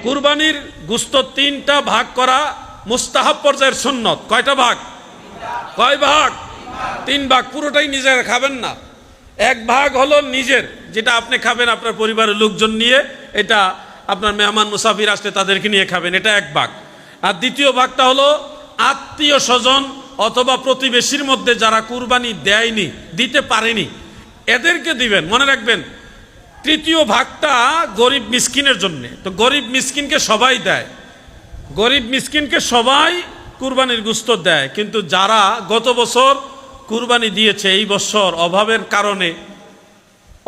কুরবানির গোশত তিনটা ভাগ করা মুস্তাহাব পর্যায়ের সুন্নত। কয়টা ভাগ? কয় ভাগ? তিন ভাগ। পুরোটাই নিজেরা খাবেন না। এক ভাগ হলো নিজের, যেটা আপনি খাবেন আপনার পরিবারের লোকজন নিয়ে, এটা আপনার মেহমান মুসাফির আসলে তাদেরকে নিয়ে খাবেন, এটা এক ভাগ। আর দ্বিতীয় ভাগটা হলো আত্মীয় স্বজন অথবা প্রতিবেশীর মধ্যে যারা কুরবানি দেয়নি, দিতে পারেনি, এদেরকে দিবেন। মনে রাখবেন, তৃতীয় ভাগটা গরিব মিসকিনের জন্য। তো গরিব মিসকিনকে সবাই দেয়, গরিব মিসকিনকে সবাই কুরবানির গোশত দেয়, কিন্তু যারা গত বছর কুরবানি দিয়েছে, এই বছর অভাবের কারণে,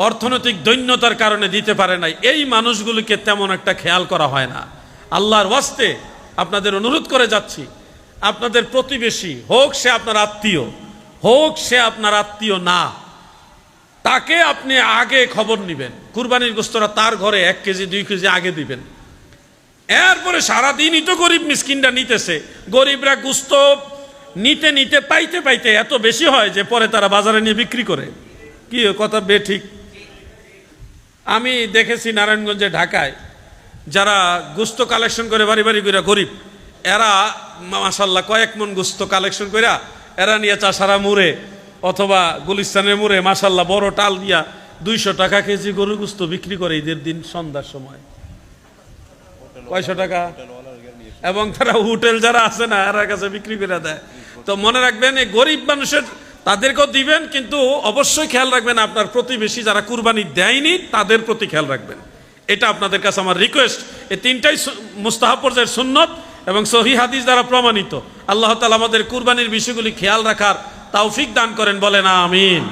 অর্থনৈতিক দৈন্যতার কারণে দিতে পারে নাই, এই মানুষগুলিকে তেমন একটা খেয়াল করা হয় না। আল্লাহর ওয়াস্তে আপনাদের অনুরোধ করে যাচ্ছি, আপনাদের প্রতিবেশী হোক সে আপনার আত্মীয়, হোক সে আপনার আত্মীয় না, তাকে আপনি আগে খবর নিবেন। কুরবানির গোশতটা তার ঘরে 1 কেজি 2 কেজি আগে দিবেন। এরপরে সারাদিনই তো গরিব মিসকিনরা নিতেছে, গরিবরা গোশত নিতে নিতে পাইতে পাইতে এত বেশি হয় যে পরে তারা বাজারে নিয়ে বিক্রি করে। কি কথা বেঠিক? আমি দেখেছি নারায়ণগঞ্জে, ঢাকায় যারা গোশত কালেকশন করে বাড়ি বাড়ি করে, গরিব এরা মাশাল্লাহ কয়েক মন গোশত কালেকশন করে এরা নিয়ে চাষারা মুড়ে অথবা গুলিস্তানের মুড়ে মাশাল্লাহ বড় টাল দিয়া 200 টাকা কেজি গরুর গোশত বিক্রি করে ঈদের দিন সন্ধ্যার সময়। 500 টাকা। এবং তারা হোটেল যারা আছে না, এর কাছে বিক্রি করে দেয়। তো মনে রাখবেন, এই গরিব মানুষের তাদেরকেও দিবেন, কিন্তু অবশ্যই খেয়াল রাখবেন আপনার প্রতিবেশী যারা কুরবানি দেয়নি তাদের প্রতি খেয়াল রাখবেন। এটা আপনাদের কাছে আমার রিকোয়েস্ট। এই তিনটাই মুস্তাহাব পর্যায়ের সুন্নত এবং সহিহ হাদিস দ্বারা প্রমাণিত। আল্লাহ তাআলা আমাদের কুরবানির বিষয়গুলি খেয়াল রাখার তৌফিক দান করেন, বলেন আমিন।